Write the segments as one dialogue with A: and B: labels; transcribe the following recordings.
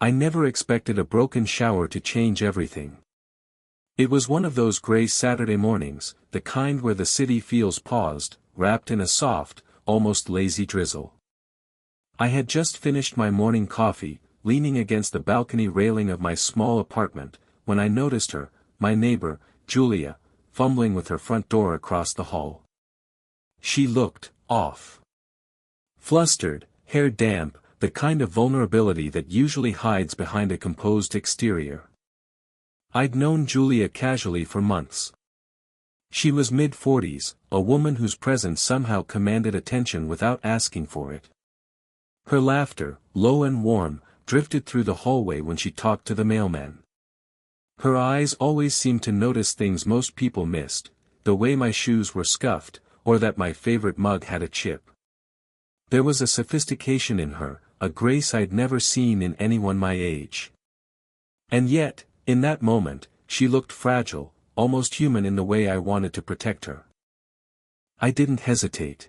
A: I never expected a broken shower to change everything. It was one of those gray Saturday mornings, the kind where the city feels paused, wrapped in a soft, almost lazy drizzle. I had just finished my morning coffee, leaning against the balcony railing of my small apartment, when I noticed her, my neighbor, Julia, fumbling with her front door across the hall. She looked off. Flustered, hair damp, the kind of vulnerability that usually hides behind a composed exterior. I'd known Julia casually for months. She was mid-40s, a woman whose presence somehow commanded attention without asking for it. Her laughter, low and warm, drifted through the hallway when she talked to the mailman. Her eyes always seemed to notice things most people missed, the way my shoes were scuffed, or that my favorite mug had a chip. There was a sophistication in her, a grace I'd never seen in anyone my age. And yet, in that moment, she looked fragile, almost human in the way I wanted to protect her. I didn't hesitate.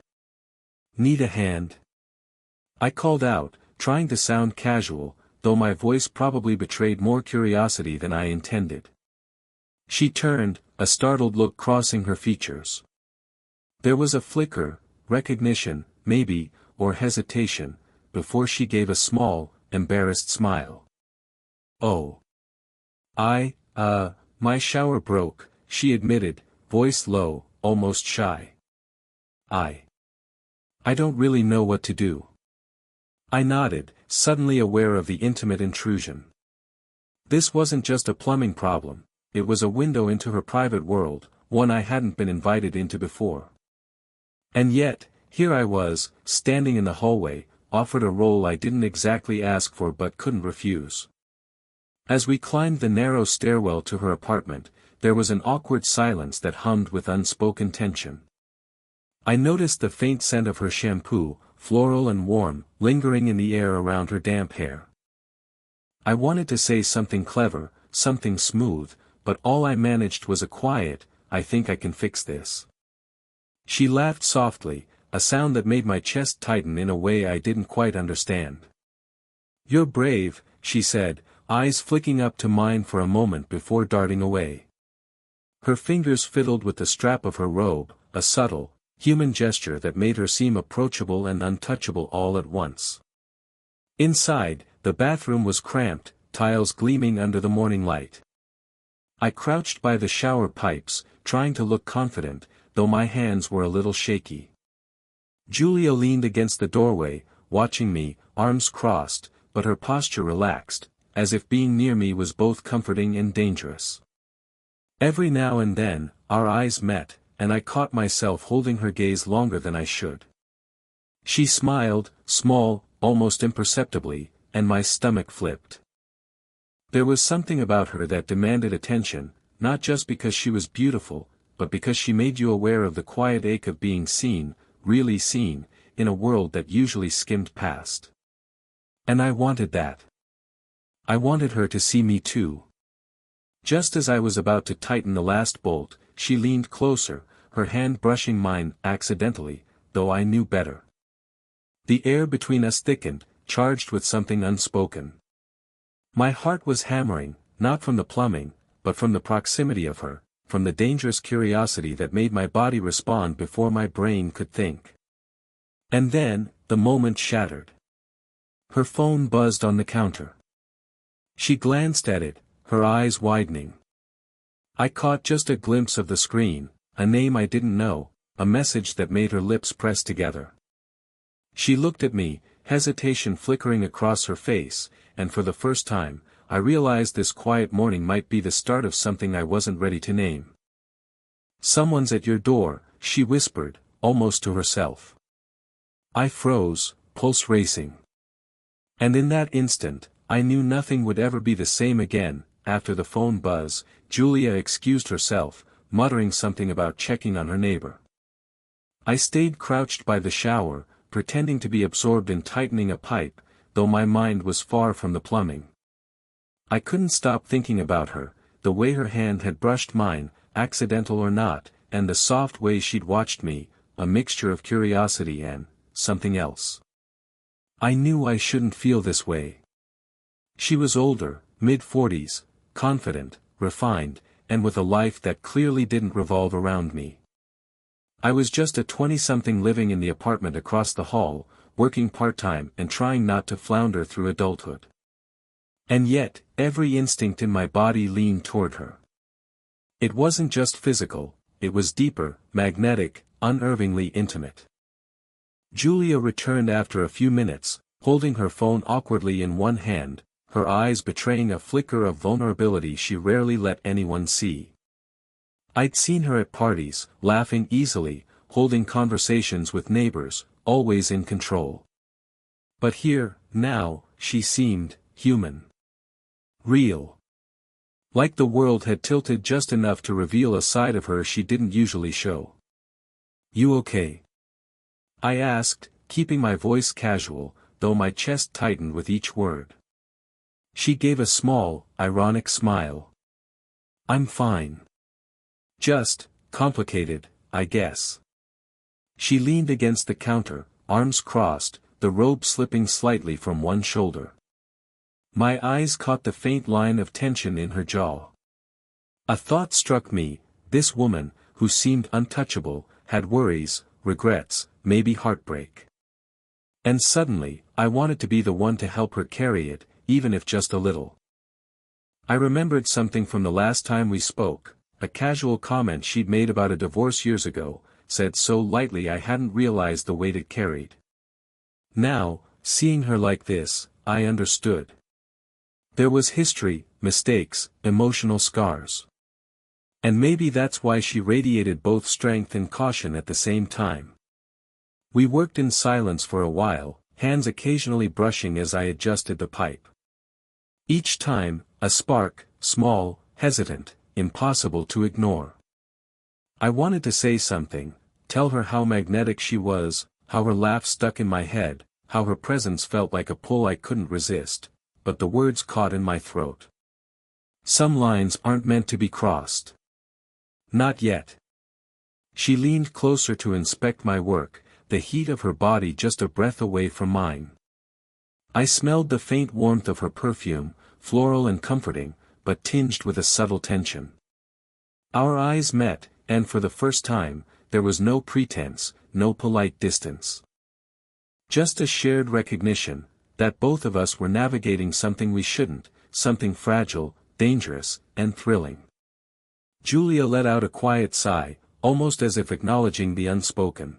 A: "Need a hand?" I called out, trying to sound casual, though my voice probably betrayed more curiosity than I intended. She turned, a startled look crossing her features. There was a flicker, recognition, maybe, or hesitation, before she gave a small, embarrassed smile. "Oh. My shower broke," she admitted, voice low, almost shy. I don't really know what to do." I nodded, suddenly aware of the intimate intrusion. This wasn't just a plumbing problem, it was a window into her private world, one I hadn't been invited into before. And yet, here I was, standing in the hallway, offered a role I didn't exactly ask for but couldn't refuse. As we climbed the narrow stairwell to her apartment, there was an awkward silence that hummed with unspoken tension. I noticed the faint scent of her shampoo, floral and warm, lingering in the air around her damp hair. I wanted to say something clever, something smooth, but all I managed was a quiet, "I think I can fix this." She laughed softly, a sound that made my chest tighten in a way I didn't quite understand. "You're brave," she said, eyes flicking up to mine for a moment before darting away. Her fingers fiddled with the strap of her robe, a subtle, human gesture that made her seem approachable and untouchable all at once. Inside, the bathroom was cramped, tiles gleaming under the morning light. I crouched by the shower pipes, trying to look confident, though my hands were a little shaky. Julia leaned against the doorway, watching me, arms crossed, but her posture relaxed, as if being near me was both comforting and dangerous. Every now and then, our eyes met, and I caught myself holding her gaze longer than I should. She smiled, small, almost imperceptibly, and my stomach flipped. There was something about her that demanded attention, not just because she was beautiful, but because she made you aware of the quiet ache of being seen, really seen, in a world that usually skimmed past. And I wanted that. I wanted her to see me too. Just as I was about to tighten the last bolt, she leaned closer, her hand brushing mine accidentally, though I knew better. The air between us thickened, charged with something unspoken. My heart was hammering, not from the plumbing, but from the proximity of her, from the dangerous curiosity that made my body respond before my brain could think. And then, the moment shattered. Her phone buzzed on the counter. She glanced at it, her eyes widening. I caught just a glimpse of the screen, a name I didn't know, a message that made her lips press together. She looked at me, hesitation flickering across her face, and for the first time, I realized this quiet morning might be the start of something I wasn't ready to name. "Someone's at your door," she whispered, almost to herself. I froze, pulse racing. And in that instant, I knew nothing would ever be the same again. After the phone buzz, Julia excused herself, muttering something about checking on her neighbor. I stayed crouched by the shower, pretending to be absorbed in tightening a pipe, though my mind was far from the plumbing. I couldn't stop thinking about her, the way her hand had brushed mine, accidental or not, and the soft way she'd watched me, a mixture of curiosity and something else. I knew I shouldn't feel this way. She was older, mid-40s, confident, refined, and with a life that clearly didn't revolve around me. I was just a 20-something living in the apartment across the hall, working part-time and trying not to flounder through adulthood. And yet, every instinct in my body leaned toward her. It wasn't just physical, it was deeper, magnetic, unnervingly intimate. Julia returned after a few minutes, holding her phone awkwardly in one hand, her eyes betraying a flicker of vulnerability she rarely let anyone see. I'd seen her at parties, laughing easily, holding conversations with neighbors, always in control. But here, now, she seemed human. Real. Like the world had tilted just enough to reveal a side of her she didn't usually show. "You okay?" I asked, keeping my voice casual, though my chest tightened with each word. She gave a small, ironic smile. "I'm fine. Just, complicated, I guess." She leaned against the counter, arms crossed, the robe slipping slightly from one shoulder. My eyes caught the faint line of tension in her jaw. A thought struck me: this woman, who seemed untouchable, had worries, regrets, maybe heartbreak. And suddenly, I wanted to be the one to help her carry it, even if just a little. I remembered something from the last time we spoke, a casual comment she'd made about a divorce years ago, said so lightly I hadn't realized the weight it carried. Now, seeing her like this, I understood. There was history, mistakes, emotional scars. And maybe that's why she radiated both strength and caution at the same time. We worked in silence for a while, hands occasionally brushing as I adjusted the pipe. Each time, a spark, small, hesitant, impossible to ignore. I wanted to say something, tell her how magnetic she was, how her laugh stuck in my head, how her presence felt like a pull I couldn't resist, but the words caught in my throat. Some lines aren't meant to be crossed. Not yet. She leaned closer to inspect my work, the heat of her body just a breath away from mine. I smelled the faint warmth of her perfume, floral and comforting, but tinged with a subtle tension. Our eyes met, and for the first time, there was no pretense, no polite distance. Just a shared recognition, that both of us were navigating something we shouldn't, something fragile, dangerous, and thrilling. Julia let out a quiet sigh, almost as if acknowledging the unspoken.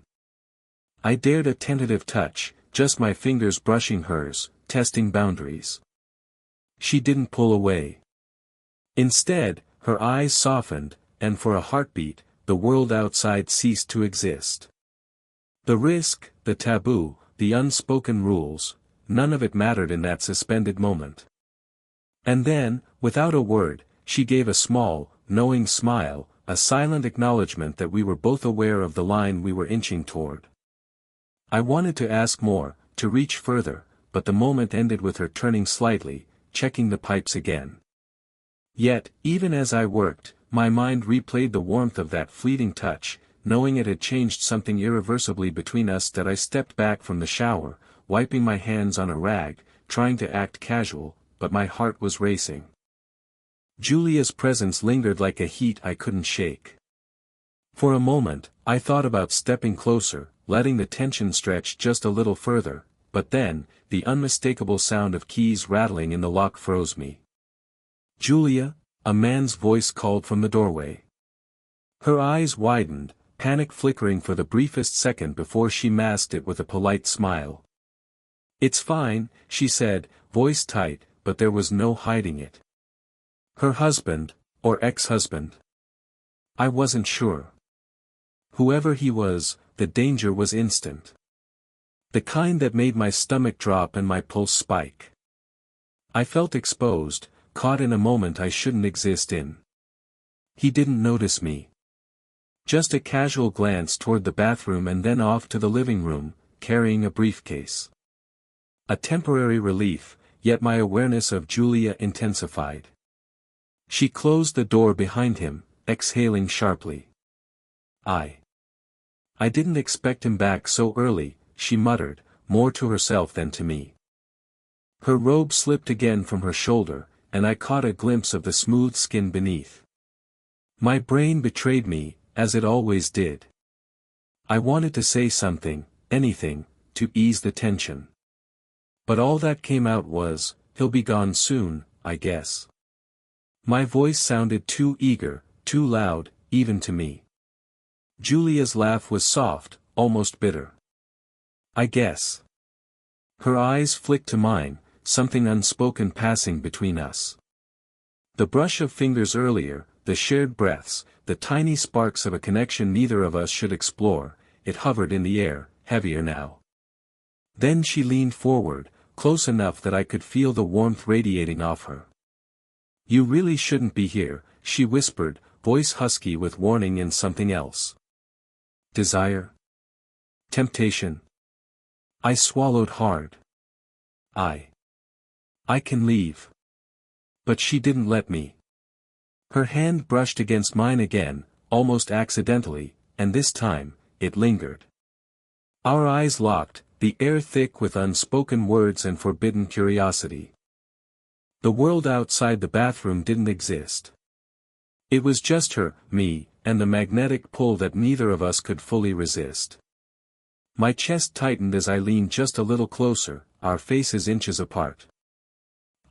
A: I dared a tentative touch, just my fingers brushing hers, testing boundaries. She didn't pull away. Instead, her eyes softened, and for a heartbeat, the world outside ceased to exist. The risk, the taboo, the unspoken rules, none of it mattered in that suspended moment. And then, without a word, she gave a small, knowing smile, a silent acknowledgement that we were both aware of the line we were inching toward. I wanted to ask more, to reach further, but the moment ended with her turning slightly, checking the pipes again. Yet, even as I worked, my mind replayed the warmth of that fleeting touch, knowing it had changed something irreversibly between us. That I stepped back from the shower, wiping my hands on a rag, trying to act casual, but my heart was racing. Julia's presence lingered like a heat I couldn't shake. For a moment, I thought about stepping closer, letting the tension stretch just a little further, but then, the unmistakable sound of keys rattling in the lock froze me. "Julia," a man's voice called from the doorway. Her eyes widened, panic flickering for the briefest second before she masked it with a polite smile. "It's fine," she said, voice tight, but there was no hiding it. Her husband, or ex-husband? I wasn't sure. Whoever he was, the danger was instant. The kind that made my stomach drop and my pulse spike. I felt exposed, caught in a moment I shouldn't exist in. He didn't notice me. Just a casual glance toward the bathroom and then off to the living room, carrying a briefcase. A temporary relief, yet my awareness of Julia intensified. She closed the door behind him, exhaling sharply. I didn't expect him back so early," she muttered, more to herself than to me. Her robe slipped again from her shoulder, and I caught a glimpse of the smooth skin beneath. My brain betrayed me, as it always did. I wanted to say something, anything, to ease the tension. But all that came out was, "He'll be gone soon, I guess." My voice sounded too eager, too loud, even to me. Julia's laugh was soft, almost bitter. "I guess." Her eyes flicked to mine, something unspoken passing between us. The brush of fingers earlier, the shared breaths, the tiny sparks of a connection neither of us should explore, it hovered in the air, heavier now. Then she leaned forward, close enough that I could feel the warmth radiating off her. "You really shouldn't be here," she whispered, voice husky with warning and something else. Desire? Temptation? I swallowed hard. I can leave. But she didn't let me. Her hand brushed against mine again, almost accidentally, and this time, it lingered. Our eyes locked, the air thick with unspoken words and forbidden curiosity. The world outside the bathroom didn't exist. It was just her, me, and the magnetic pull that neither of us could fully resist. My chest tightened as I leaned just a little closer, our faces inches apart.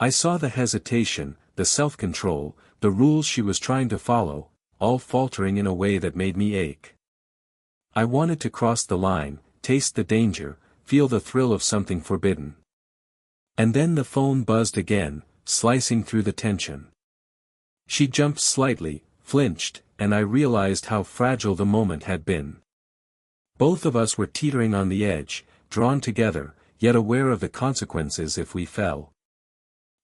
A: I saw the hesitation, the self-control, the rules she was trying to follow, all faltering in a way that made me ache. I wanted to cross the line, taste the danger, feel the thrill of something forbidden. And then the phone buzzed again, slicing through the tension. She jumped slightly, flinched, and I realized how fragile the moment had been. Both of us were teetering on the edge, drawn together, yet aware of the consequences if we fell.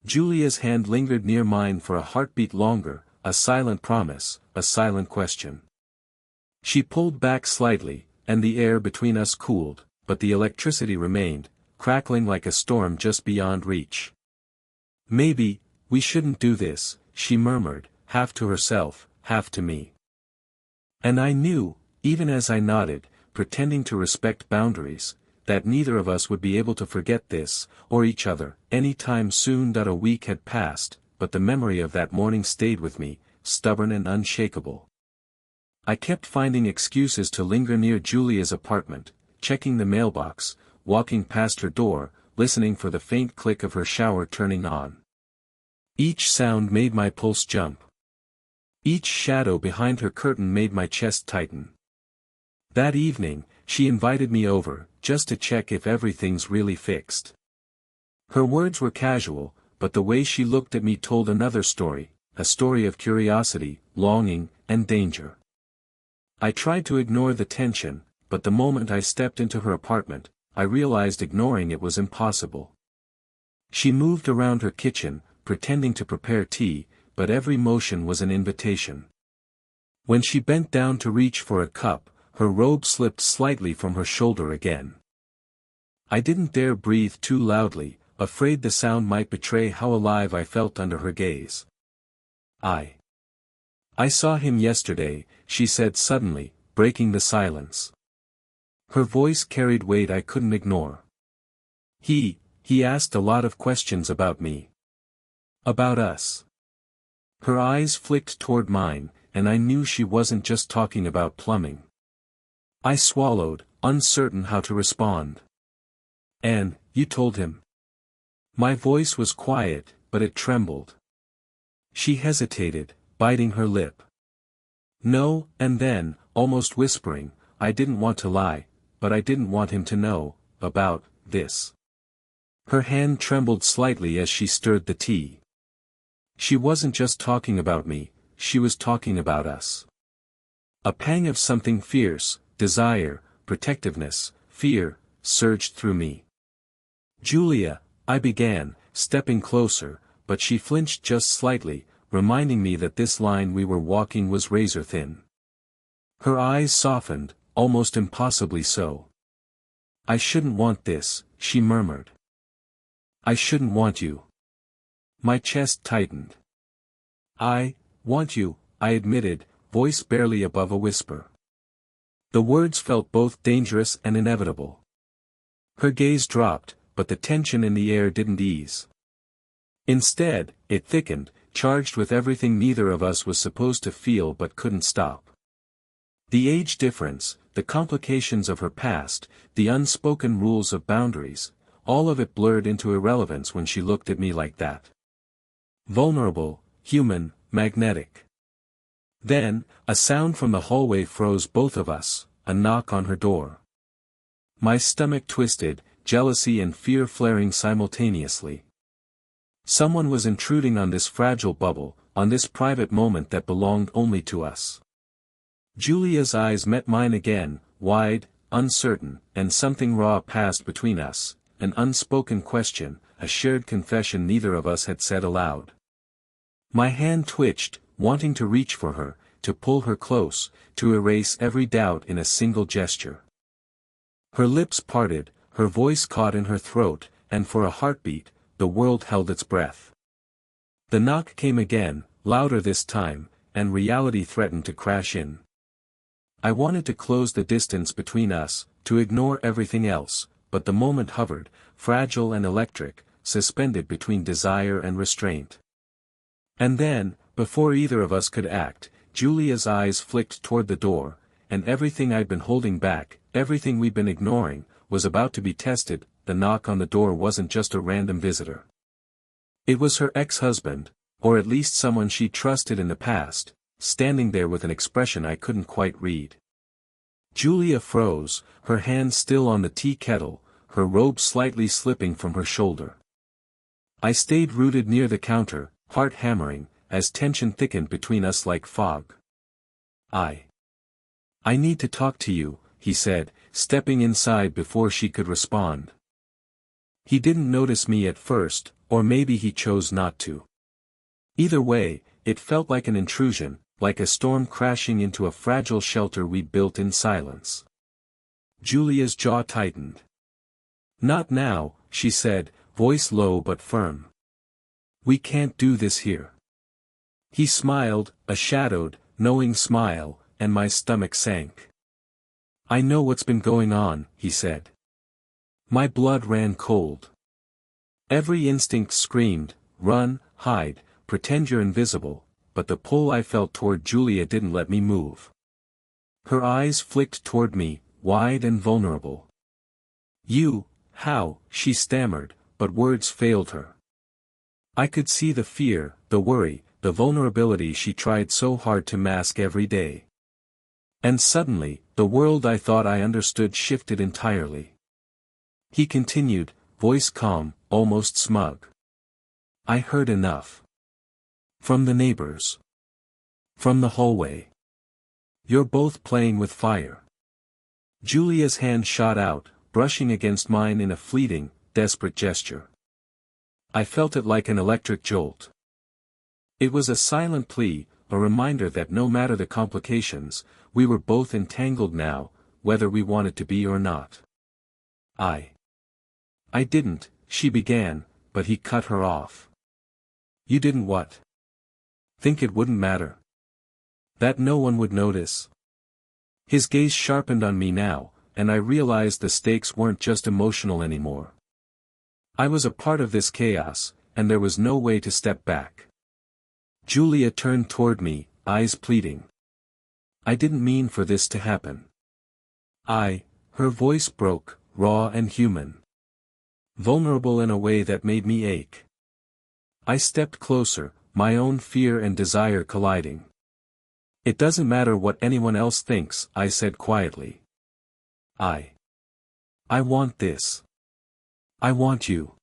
A: Julia's hand lingered near mine for a heartbeat longer, a silent promise, a silent question. She pulled back slightly, and the air between us cooled, but the electricity remained, crackling like a storm just beyond reach. "Maybe, we shouldn't do this," she murmured, half to herself, half to me. And I knew, even as I nodded, pretending to respect boundaries, that neither of us would be able to forget this, or each other, any time soon. A week had passed, but the memory of that morning stayed with me, stubborn and unshakable. I kept finding excuses to linger near Julia's apartment, checking the mailbox, walking past her door, listening for the faint click of her shower turning on. Each sound made my pulse jump. Each shadow behind her curtain made my chest tighten. That evening, she invited me over, just to check if everything's really fixed. Her words were casual, but the way she looked at me told another story, a story of curiosity, longing, and danger. I tried to ignore the tension, but the moment I stepped into her apartment, I realized ignoring it was impossible. She moved around her kitchen, pretending to prepare tea, but every motion was an invitation. When she bent down to reach for a cup, her robe slipped slightly from her shoulder again. I didn't dare breathe too loudly, afraid the sound might betray how alive I felt under her gaze. I saw him yesterday," she said suddenly, breaking the silence. Her voice carried weight I couldn't ignore. He asked a lot of questions about me. About us." Her eyes flicked toward mine, and I knew she wasn't just talking about plumbing. I swallowed, uncertain how to respond. "And, you told him?" My voice was quiet, but it trembled. She hesitated, biting her lip. "No," and then, almost whispering, "I didn't want to lie, but I didn't want him to know about this." Her hand trembled slightly as she stirred the tea. She wasn't just talking about me, she was talking about us. A pang of something fierce, desire, protectiveness, fear, surged through me. "Julia," I began, stepping closer, but she flinched just slightly, reminding me that this line we were walking was razor-thin. Her eyes softened, almost impossibly so. "I shouldn't want this," she murmured. "I shouldn't want you." My chest tightened. "I want you," I admitted, voice barely above a whisper. The words felt both dangerous and inevitable. Her gaze dropped, but the tension in the air didn't ease. Instead, it thickened, charged with everything neither of us was supposed to feel but couldn't stop. The age difference, the complications of her past, the unspoken rules of boundaries, all of it blurred into irrelevance when she looked at me like that. Vulnerable, human, magnetic. Then, a sound from the hallway froze both of us, a knock on her door. My stomach twisted, jealousy and fear flaring simultaneously. Someone was intruding on this fragile bubble, on this private moment that belonged only to us. Julia's eyes met mine again, wide, uncertain, and something raw passed between us, an unspoken question, a shared confession neither of us had said aloud. My hand twitched, wanting to reach for her, to pull her close, to erase every doubt in a single gesture. Her lips parted, her voice caught in her throat, and for a heartbeat, the world held its breath. The knock came again, louder this time, and reality threatened to crash in. I wanted to close the distance between us, to ignore everything else, but the moment hovered, fragile and electric, suspended between desire and restraint. And then, before either of us could act, Julia's eyes flicked toward the door, and everything I'd been holding back, everything we'd been ignoring, was about to be tested. The knock on the door wasn't just a random visitor. It was her ex-husband, or at least someone she trusted in the past, standing there with an expression I couldn't quite read. Julia froze, her hand still on the tea kettle, her robe slightly slipping from her shoulder. I stayed rooted near the counter, heart hammering, as tension thickened between us like fog. I need to talk to you, he said, stepping inside before she could respond. He didn't notice me at first, or maybe he chose not to. Either way, it felt like an intrusion, like a storm crashing into a fragile shelter we built in silence. Julia's jaw tightened. "Not now," she said, voice low but firm. "We can't do this here." He smiled, a shadowed, knowing smile, and my stomach sank. "I know what's been going on," he said. My blood ran cold. Every instinct screamed, run, hide, pretend you're invisible, but the pull I felt toward Julia didn't let me move. Her eyes flicked toward me, wide and vulnerable. How, she stammered, but words failed her. I could see the fear, the worry, the vulnerability she tried so hard to mask every day. And suddenly, the world I thought I understood shifted entirely. He continued, voice calm, almost smug. "I heard enough. From the neighbors. From the hallway. You're both playing with fire." Julia's hand shot out, brushing against mine in a fleeting, desperate gesture. I felt it like an electric jolt. It was a silent plea, a reminder that no matter the complications, we were both entangled now, whether we wanted to be or not. I didn't, she began, but he cut her off. "You didn't what? Think it wouldn't matter? That no one would notice?" His gaze sharpened on me now, and I realized the stakes weren't just emotional anymore. I was a part of this chaos, and there was no way to step back. Julia turned toward me, eyes pleading. "I didn't mean for this to happen." Her voice broke, raw and human. Vulnerable in a way that made me ache. I stepped closer, my own fear and desire colliding. "It doesn't matter what anyone else thinks," I said quietly. I want this. I want you."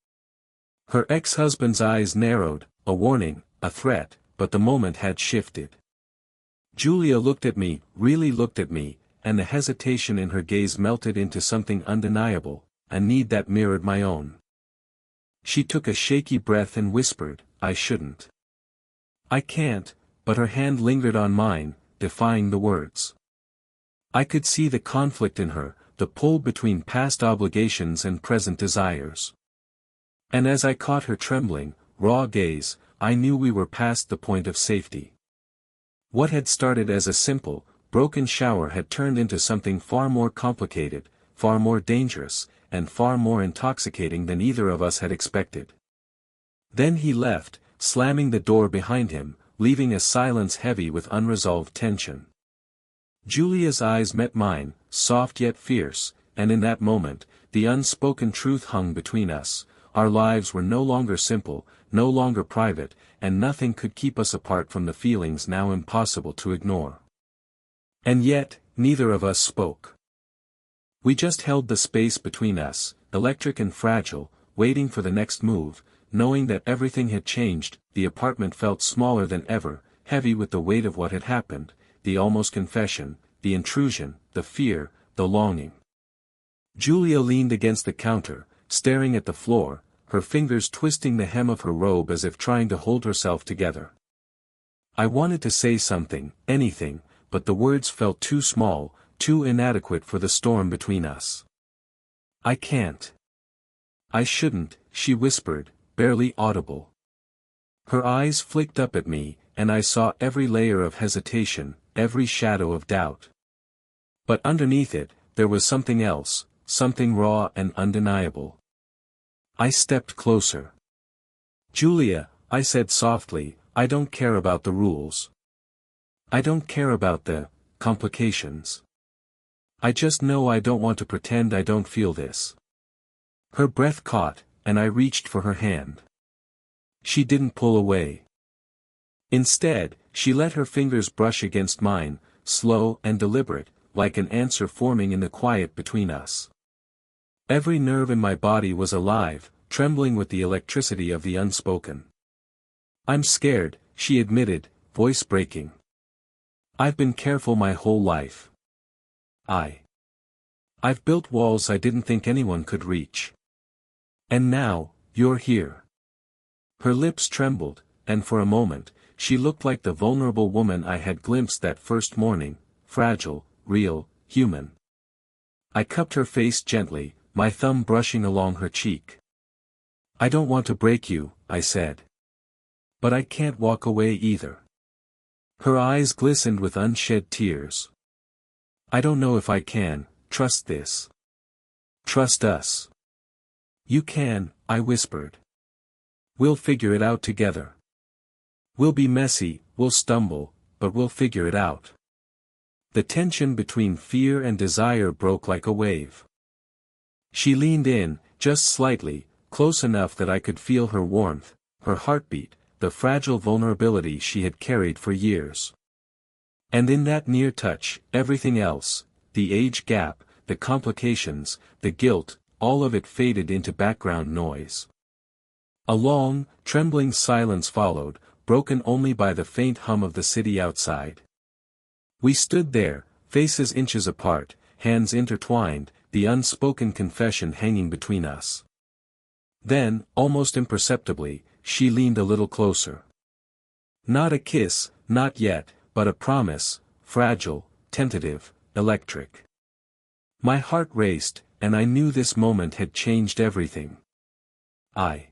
A: Her ex-husband's eyes narrowed, a warning, a threat, but the moment had shifted. Julia looked at me, really looked at me, and the hesitation in her gaze melted into something undeniable, a need that mirrored my own. She took a shaky breath and whispered, "I shouldn't. I can't," but her hand lingered on mine, defying the words. I could see the conflict in her, the pull between past obligations and present desires. And as I caught her trembling, raw gaze, I knew we were past the point of safety. What had started as a simple, broken shower had turned into something far more complicated, far more dangerous, and far more intoxicating than either of us had expected. Then he left, slamming the door behind him, leaving a silence heavy with unresolved tension. Julia's eyes met mine, soft yet fierce, and in that moment, the unspoken truth hung between us. Our lives were no longer simple, no longer private, and nothing could keep us apart from the feelings now impossible to ignore. And yet, neither of us spoke. We just held the space between us, electric and fragile, waiting for the next move, knowing that everything had changed. The apartment felt smaller than ever, heavy with the weight of what had happened, the almost confession, the intrusion, the fear, the longing. Julia leaned against the counter, staring at the floor, her fingers twisting the hem of her robe as if trying to hold herself together. I wanted to say something, anything, but the words felt too small, too inadequate for the storm between us. "I can't. I shouldn't," she whispered, barely audible. Her eyes flicked up at me, and I saw every layer of hesitation, every shadow of doubt. But underneath it, there was something else, something raw and undeniable. I stepped closer. "Julia," I said softly, "I don't care about the rules. I don't care about the complications. I just know I don't want to pretend I don't feel this." Her breath caught, and I reached for her hand. She didn't pull away. Instead, she let her fingers brush against mine, slow and deliberate, like an answer forming in the quiet between us. Every nerve in my body was alive, trembling with the electricity of the unspoken. "I'm scared," she admitted, voice breaking. "I've been careful my whole life. I've built walls I didn't think anyone could reach. And now, you're here." Her lips trembled, and for a moment, she looked like the vulnerable woman I had glimpsed that first morning, fragile, real, human. I cupped her face gently, my thumb brushing along her cheek. "I don't want to break you," I said. "But I can't walk away either." Her eyes glistened with unshed tears. "I don't know if I can. Trust this. Trust us." "You can," I whispered. "We'll figure it out together. We'll be messy, we'll stumble, but we'll figure it out." The tension between fear and desire broke like a wave. She leaned in, just slightly, close enough that I could feel her warmth, her heartbeat, the fragile vulnerability she had carried for years. And in that near touch, everything else, the age gap, the complications, the guilt, all of it faded into background noise. A long, trembling silence followed, broken only by the faint hum of the city outside. We stood there, faces inches apart, hands intertwined, the unspoken confession hanging between us. Then, almost imperceptibly, she leaned a little closer. Not a kiss, not yet, but a promise, fragile, tentative, electric. My heart raced, and I knew this moment had changed everything. I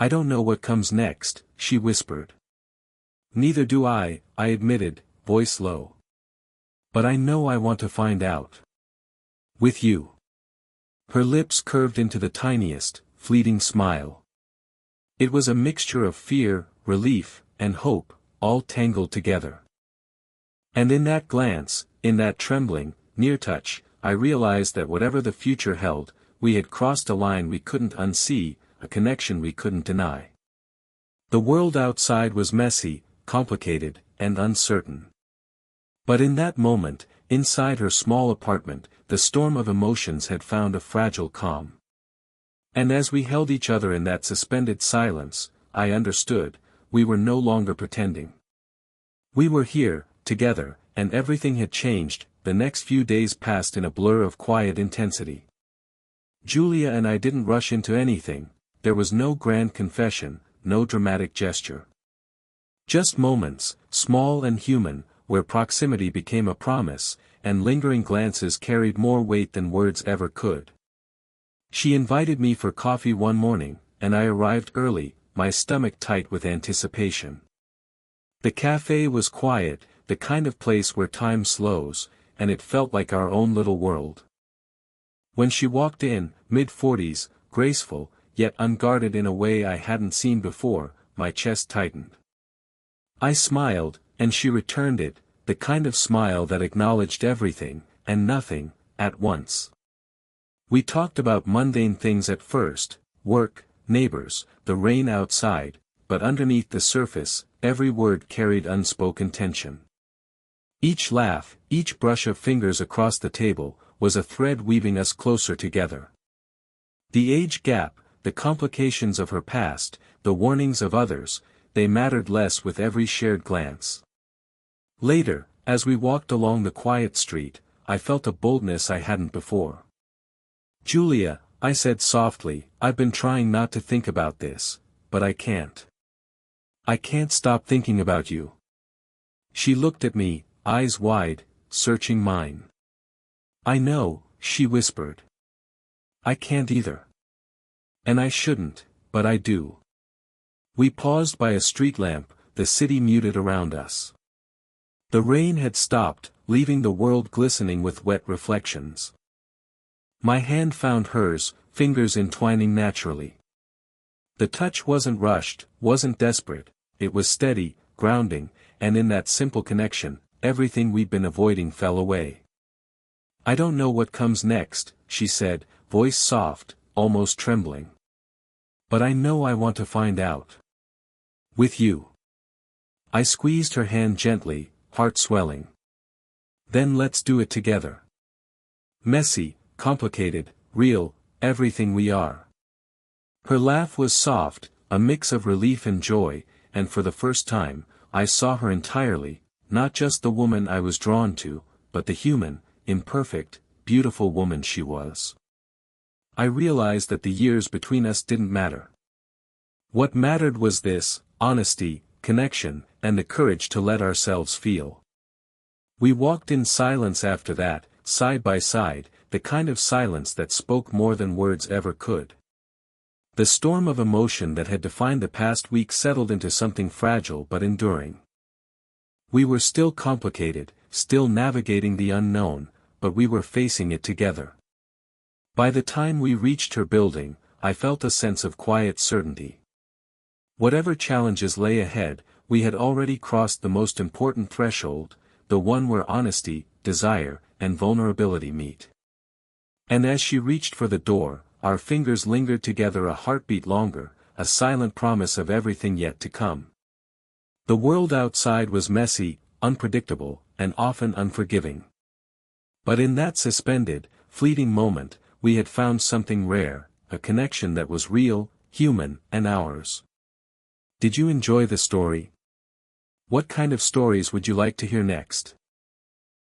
A: don't know what comes next," she whispered. "Neither do I admitted, voice low. "But I know I want to find out. With you." Her lips curved into the tiniest, fleeting smile. It was a mixture of fear, relief, and hope, all tangled together. And in that glance, in that trembling, near touch, I realized that whatever the future held, we had crossed a line we couldn't unsee, a connection we couldn't deny. The world outside was messy, complicated, and uncertain. But in that moment, inside her small apartment, the storm of emotions had found a fragile calm. And as we held each other in that suspended silence, I understood, we were no longer pretending. We were here, together, and everything had changed. The next few days passed in a blur of quiet intensity. Julia and I didn't rush into anything. There was no grand confession, no dramatic gesture. Just moments, small and human, where proximity became a promise, and lingering glances carried more weight than words ever could. She invited me for coffee one morning, and I arrived early, my stomach tight with anticipation. The cafe was quiet, the kind of place where time slows, and it felt like our own little world. When she walked in, mid-40s, graceful, yet unguarded in a way I hadn't seen before, my chest tightened. I smiled, and she returned it, the kind of smile that acknowledged everything, and nothing, at once. We talked about mundane things at first, work, neighbors, the rain outside, but underneath the surface, every word carried unspoken tension. Each laugh, each brush of fingers across the table, was a thread weaving us closer together. The age gap, the complications of her past, the warnings of others, they mattered less with every shared glance. Later, as we walked along the quiet street, I felt a boldness I hadn't before. "Julia," I said softly, "I've been trying not to think about this, but I can't. I can't stop thinking about you." She looked at me, eyes wide, searching mine. "I know," she whispered. "I can't either. And I shouldn't, but I do." We paused by a street lamp, the city muted around us. The rain had stopped, leaving the world glistening with wet reflections. My hand found hers, fingers entwining naturally. The touch wasn't rushed, wasn't desperate, it was steady, grounding, and in that simple connection, everything we'd been avoiding fell away. "I don't know what comes next," she said, voice soft, almost trembling. "But I know I want to find out. With you." I squeezed her hand gently, heart swelling. "Then let's do it together. Messy, complicated, real, everything we are." Her laugh was soft, a mix of relief and joy, and for the first time, I saw her entirely, not just the woman I was drawn to, but the human, imperfect, beautiful woman she was. I realized that the years between us didn't matter. What mattered was this, honesty, connection, and the courage to let ourselves feel. We walked in silence after that, side by side, the kind of silence that spoke more than words ever could. The storm of emotion that had defined the past week settled into something fragile but enduring. We were still complicated, still navigating the unknown, but we were facing it together. By the time we reached her building, I felt a sense of quiet certainty. Whatever challenges lay ahead, we had already crossed the most important threshold, the one where honesty, desire, and vulnerability meet. And as she reached for the door, our fingers lingered together a heartbeat longer, a silent promise of everything yet to come. The world outside was messy, unpredictable, and often unforgiving. But in that suspended, fleeting moment, we had found something rare, a connection that was real, human, and ours. Did you enjoy the story? What kind of stories would you like to hear next?